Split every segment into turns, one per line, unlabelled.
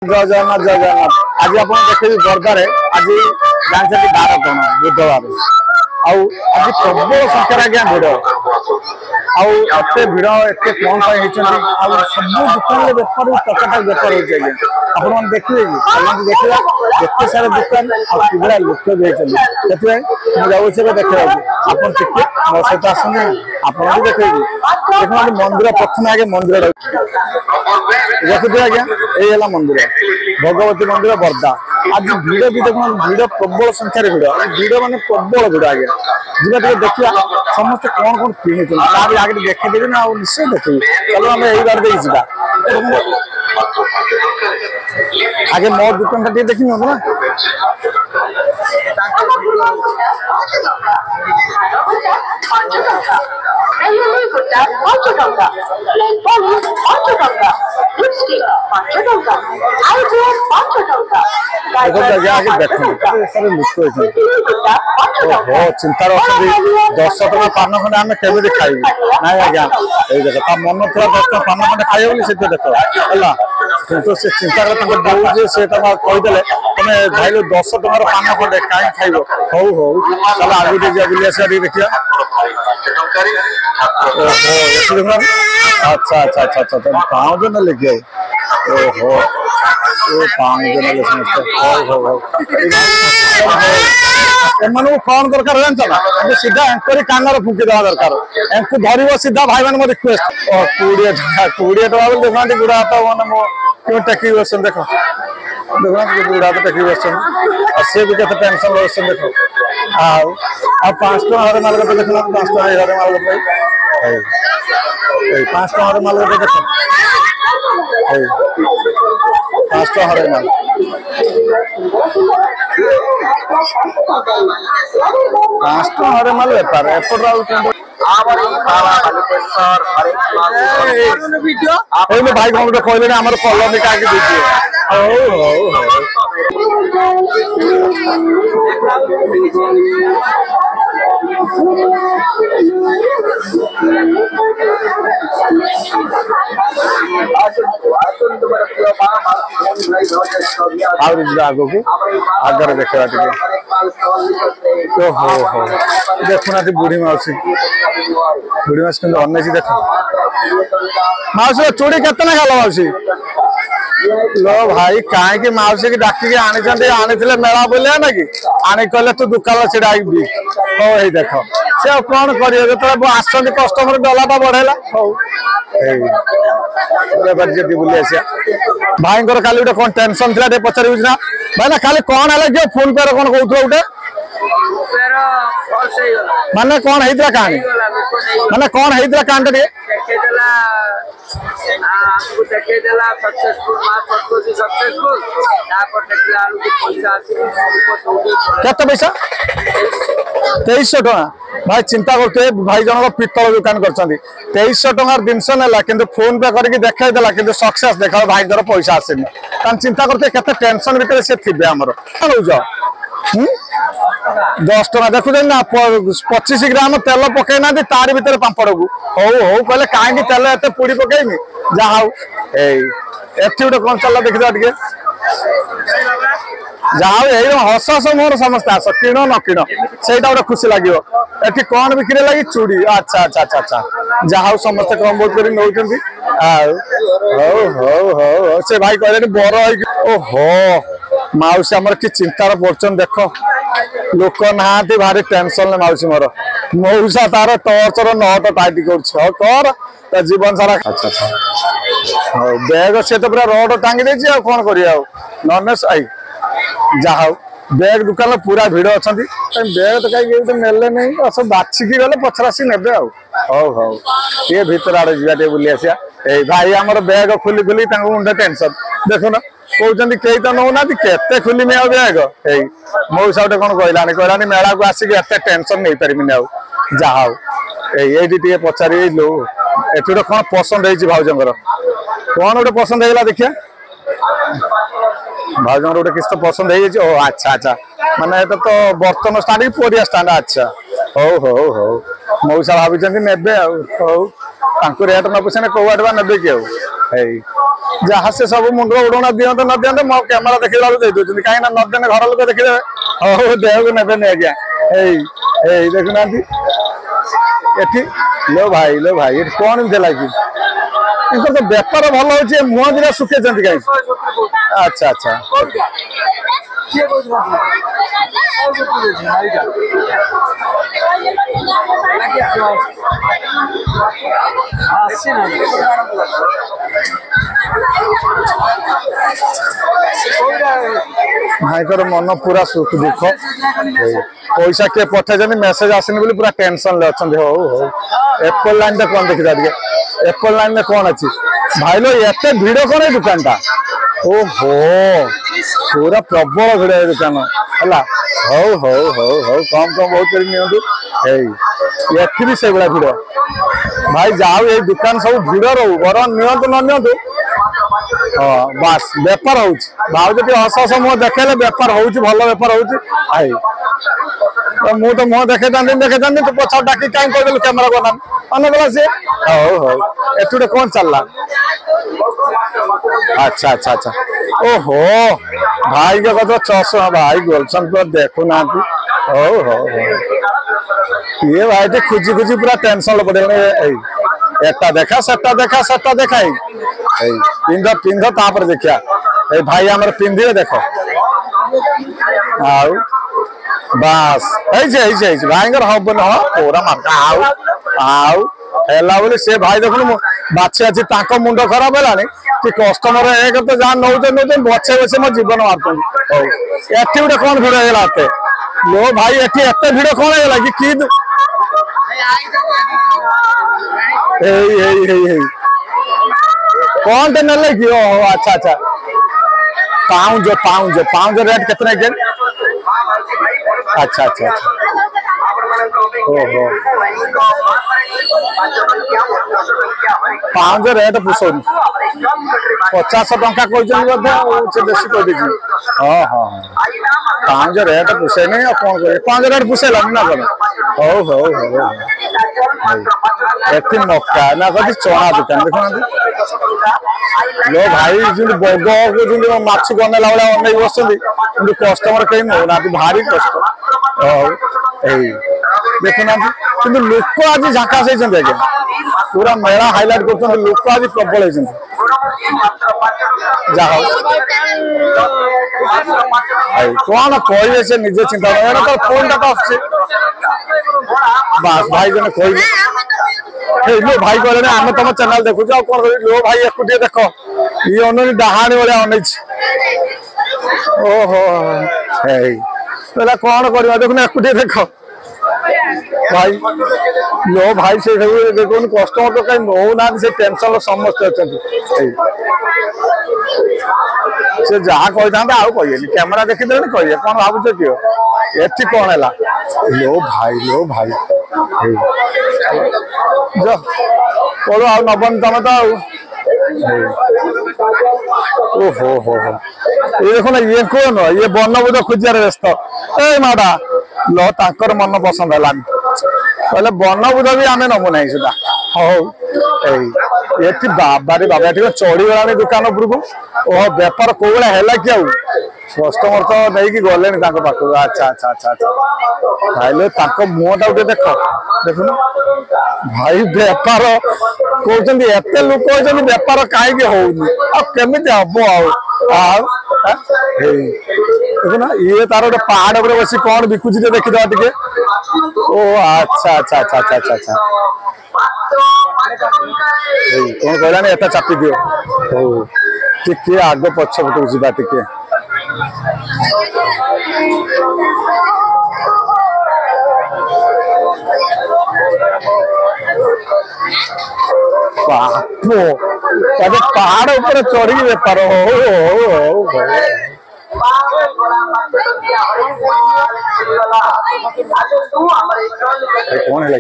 जय जगन्नाथ जय जगन्नाथ। आज आप देखिए बर्दारे आज जानते बार कौन बुधवार आज प्रबल संख्यार आज्ञा भिड़ आते भिड़ एत कौन सब दुकान बेपार टकाटा बेपार हो देखिए कि देखा जिते सारा दुकान आड़ा लोक भी होती मुझे देखा आप मो सहित आसने आप देखिए देखो मंदिर प्रथम आगे मंदिर देखुए आज्ञा ये मंदिर भगवती मंदिर बर्दा आज भिड़ भी देखो भिड़ प्रबल संख्यार भिड़ भिड़ माने प्रबल भिड़ आगे जीवा देखा समस्त कौन कौन किणी आगे देखीदेवी ना निश्चय देखिए चलो आम यही बार जा आगे मो दुकान टा देखी ना चिंतार 10 टका पान खंडे आम केमी खाइबू ना आज्ञा देख मन थोड़ा 10 टका पान खंडे खाई बोली से देख है किंतु से चिंता बोल से कहीदे तुम खाइल 10 टकर पान खंडे कहीं खाइब हौ हौ चलो आगे बुले देखिए अच्छा अच्छा अच्छा अच्छा तुम 5 जन लेके ओहो कौन दरकार जानना सीधा एंकर कान फुंकी देवा दरकार धर सीधा भाई मान रिक्वेस्ट 20 टका देखा गुड़ा हाथ मैंने क्यों टेक बस देख देखना गुड़ा हाथ टेक बस सी भी कैसे टेंशन बस देख आ 5 टका हर माल देखना 5 टका हर माल 5 टका हर माल देख 5 टका हर माल 5 टका हर माल बेपार एपट भाई कौन कहले आम कलमी क्या आग को आगे देखा हो हो देखुना बुढ़ी मौसी के अनेक देख मौसी चूड़ी केतना खाल मौसी लो भाई कहीं मौसी की डाकिकी आनी मेला बोलिया ना कि आनी कहले तू दुकान छिड़ा भी हो यही देख से कौन कर आस कस्टमर डलाटा बढ़ेला हो बुले भाई खाली गोटे कौन टेंशन थी पचार ना भाई ना खाली कौन है फोन पे कौन कहते गोटे माने कौन है कहानी माने कौन है कहानी केते पैसा 2300 टका भाई चिंता करते भाई जन पितल दुकान कर 2300 टकार जिनस ना कि फोन पे करके देखला कि सक्सेस देखा भाई पैसा आसेनी चिंता करते केते टेंशन भितर से थे आमर 10 टका देखु ना 25 ग्राम तेल पकईना तार भर पापड़ को हौ हौ कहले कहीं तेल एत पोड़ी पकईमी जहा एटी गोटे कौन चल देखा टे जहा यही हस हस मोर समस्त आस किण न किण से गोटे खुशी लगे एटी कौन बिक्री लगी चूड़ी अच्छा अच्छा अच्छा अच्छा जहा समस्त कम बहुत कर नौ से भाई कहले बर ओहो मौसी आमर कि चिंतार पड़न देख लोक ना भारी टेंशन मौसी मोर मौसा तार टर्चर नट टाइट कर जीवन सारा अच्छा अच्छा बैग से तो पूरा रड टांगी देती कौन कर आई जहा बैग दुकान पूरा भिड़ अच्छा बैग तो कहीं नेले नहीं सब बाछिकी गले पचर आसी ने हौ हौ ये भर आड़े जा बुले आसा भाई आमर बैग खुली खुली मुंडे टेंशन देख ना कहते कई तो नौना के खुली में बैग मौसा गोटे कौन कहलानी मेला को आसिक एत टेंशन नहीं पारिनी जहा ये पचारि लो ये गोटे कौन पसंद है भाउजर कौन गोटे पसंद है देखिए भाउजर गोटे किस तो पसंद है अच्छा अच्छा माने तो बर्तन स्टांड परिया स्टांड अच्छा हौ हौ हौ मौसा भाई ने रेट न पुछे कौ आटे ने कि जहाँ से सब मुंड उड़ौना दिखते न दिखते मो कैमेरा देखा दे दूसरी कहीं नदेने घर लोग देखिए हो देह को ने आज्ञा देखुना लो भाई ये कौन मिला कि तो बेपार भल हो मुह दिटा सुखे कहीं अच्छा अच्छा भाईकर मन पूरा सुख दुख पैसा किए पठे मेसेज आसनी बोली पूरा टेंशन ले अच्छा हो एप्पल लाइन टा कौन देखी एप्पल लाइन में कौन अच्छी भाई लो एत भिड़ कौन है दुकान टा ओहो पूरा प्रबल भिड़ है दुकान है हौ हौ हौ हौ कम कम बहुत कर से भाड़ा भिड़ भाई जाओ ये दुकान सब भिड़ रो बर नियंतु न नियंतु हाँ बास बेपार हो भाव जी हस हस मुह देखे बेपार हो भल बेपार हो मु तो मुह देखे तू पछ डाक कहीं कहदेलु कैमेरा बना अनगला सी हौ हौ एठुटे कौन चलला अच्छा अच्छा अच्छा ओहो भाई के कत चषमा भाई गोलसन पूरा देखु ना हो ये भाई खुजी खुजी पूरा टेंशन पड़े एटा देखा सेटा देखा पिंध पिंध तापर देखिया भाई आमर पिंधे देख आउ बास भाई हम हाँ पूरा मार्का आउ है बोली से भाई देखु बाछी अच्छी मुंड खराब है कि कस्टमर एक तो जहाँ नौ बचे बचे मो जीवन मार्च एटी गोटे कौन भिड़ है लो भाई एत भिड़ कौन है कि कौन टे कि ओहो अच्छा अच्छा पाउंज पाउंज पाउंज रेट कितने के अच्छा अच्छा अच्छा ओहो पाउंज रेट पुषौनी 50 टंका कहते बेसी कह दीजिए हाँ हाँ पाउंज रेट पुषेनी कौन कर पाउंज रेट पुषेलानी ना कौन हौ हौ हौ एति मक्का ना कभी चना दुकान देखुना लो भाई जी बग को माछ गनेला भाई अनेक बस कस्टमर कहीं नौना भारी कष्ट देखुना कि लोक आज झाकास होती आज्ञा पूरा मेला हाइलाइट कर लोक आज प्रबल होती कौन कहे से निजे चिंता कर फोन टा तो बास भाई जन कह लो भाई कहले आम तुम चैनल देखु कौन लो भाई एक देख ये अन डाहाणी भाया अन ओहो कौन कर देखुन एक देख भाई लो भाई से देखो कस्टमर तो कहीं नौना से टेंशन समस्ते अच्छा से जहाँ कही था कहे कैमेरा देखीदे कहे कौन भावुच कि एटी कौन है लो भाई पड़ो आ नबन तुम तो ओहो हो ये देखो ना ये कौन ये बनबोध खोजार व्यस्त ए माडा लो ताकर मन पसंद है कहले बनबोध भी आम नबु ना सुधा हौ ये बाबा रे बाबा ये चढ़ी गलानी दुकान उपरको ओह बेपार कौ भाया है कि आउ कस्टमर तो नहीं गले पाख अच्छा अच्छा अच्छा अच्छा भाई मुह टा देख देखुन भाई बेपार कहते एत लोक बेपार कहीं होमी हम देखुना ये तार गोटे पहाड़ पर बस कौन बिकुची देखीद टे ओ अच्छा अच्छा अच्छा अच्छा अच्छा अच्छा कौन कहलानी एत चापी दियो हो टे आग पछ पटक जा टे पहाड़ ऊपर चढ़ी बेपार कौन है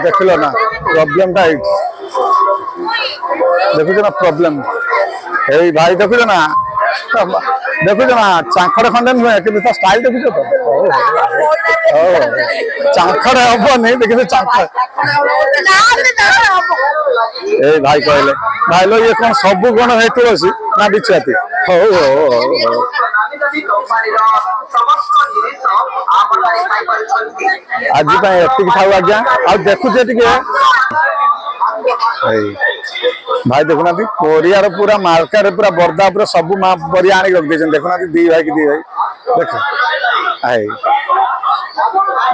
देख लो ना प्रॉब्लम देखुच ना प्रॉब्लम भाई देखुच ना देखुच ना चाखड़ खंडे नुहे कि स्टाइल देखुच तो चाखड़ हेनी देखिए चाखड़ भाई कहले भाई लो ये कौन सब गुण है तुलसी ना बिछाती हो आज एतिक था आज्ञा आ देखुचे भाई देखुना परियार पूरा मार्केट पूरा बर्दा पूरा सब परिया आनी रख दे देखुना दी भाई की दी भाई देख आई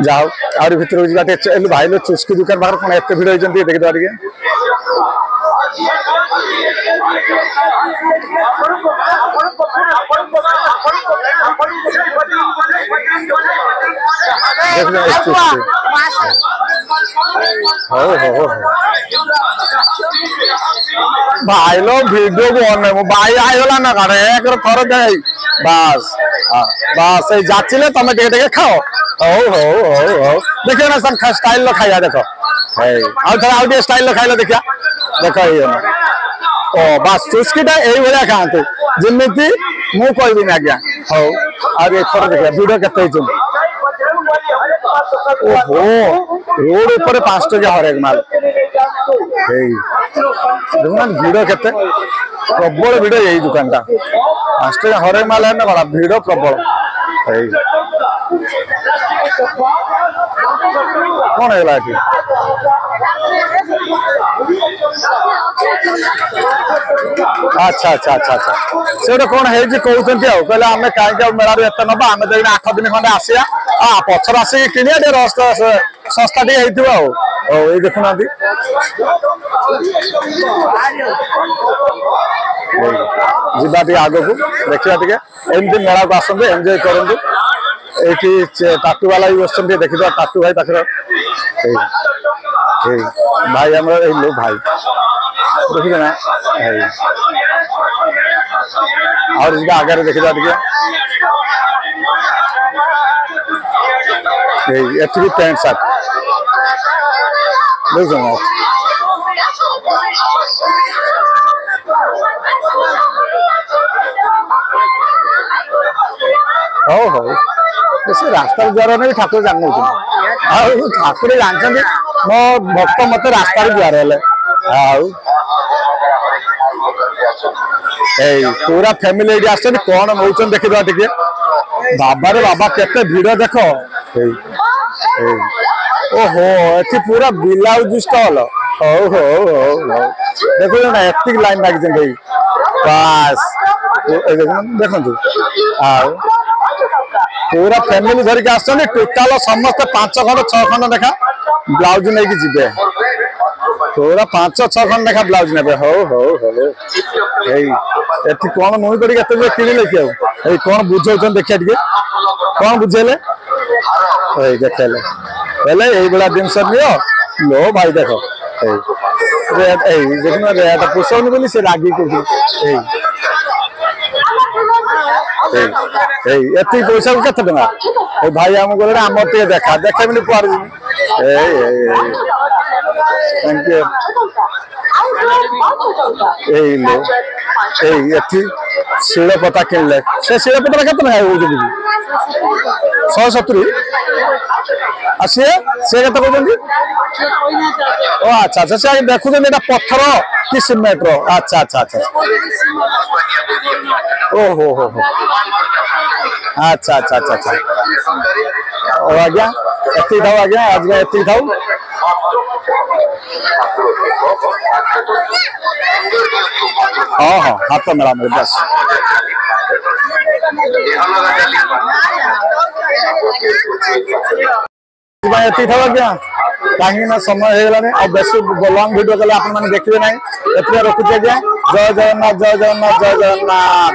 जाओ आर भितर जाते भाई लो चुस्की दुकान बाहर कौन एत भिड़ होती देखा टे भाई लो वीडियो को भाई आईगला ना घर एक थर जाए बस बस जाचिले तुम टे खाओ हो देखिए ना सब स्टाइल लो खाइया देख आउ स्टाइल खाइल देखिया देख ओ बस चुस्कीटा ये खाते जमी मु कहबी आज्ञा हौ आर देखिए वीडियो के ओहो रोड ऊपर 5 टकिया हरेक माल देखना भिड़ के प्रबल भिड़ यही दुकान टा 5 टकिया हरेक माल है ना बड़ा भिड़ प्रबल कौन है अच्छा अच्छा अच्छा अच्छा से कौन है कहते कहले आम कहीं मेला एत ना आम तो 8 दिन खंडे आसिया पचर आसिक कि सस्ता टे ये देखुना जा आग को देखा टे एमती मेला को आसते एंजॉय करूँ ये टाटू वाला भी बस देखिए टाटू भाई पाखे भाई आम लो भाई देखिए ना और इसका आगे देखिए टे पैंट शर्ट देख हो से रास्ता द्वार नहीं ठाकुर जान ठाकुर जानते मो भक्त मत रास्तार द्वार पूरा फैमिली ये कौन नौ देखा टे बाबा रे बाबा केते भिड़ देख ओहो ये पूरा ब्लाउज स्टॉल हो देखो ना एतिक लाइन लगी बस देखु पूरा फैमिली धरिक आस टोटाल समस्त 5 खंड 6 खंड देखा ब्लाउज नहीं जीवे पूरा 5-6 खंड देखा ब्लाउज ने हो कौन मुही कर किणले कि कौन बुझे देखिए टे कौन बुझेले देखेले यही भाया जिनस लो भाई देख देखना रेट पोषण बोली से रागी एति पैसा को केते टका भाई आम गले आम टे देखा देखे पुआर थैंक यू। ଏଇ लो ଏଇ ଏଠି ଶିଳପତା କିଣିଲେ ସେ ଶିଳପତା କେତେ ଟଙ୍କା କହୁଛନ୍ତି 170 ଆଉ ସିଏ କେତେ କହୁଛନ୍ତି ଓ ଆଚ୍ଛା ଆଚ୍ଛା ସେ ଦେଖୁଛନ୍ତି ଏଇଟା ପଥର କି ସିମେଣ୍ଟ ର ଆଚ୍ଛା ଆଚ୍ଛା ଆଚ୍ଛା ଓହୋ ହୋ ହୋ ଆଚ୍ଛା ଆଚ୍ଛା ଆଚ୍ଛା ଆଚ୍ଛା ଓ ଆଜ୍ଞା ଏତିକି ଥାଉ ଆଜ୍ଞା ଆଜି ଏତିକି ଥାଉ हाँ हाँ हाथ तो मेरा मेरे बस एति था क्या कहीं ना समय हो गलानी और बेस लॉन्ग वीडियो कले आपण माने देखिबे नाही एतरे रखुचे जे जय जगन्नाथ जय जगन्नाथ जय जगन्नाथ।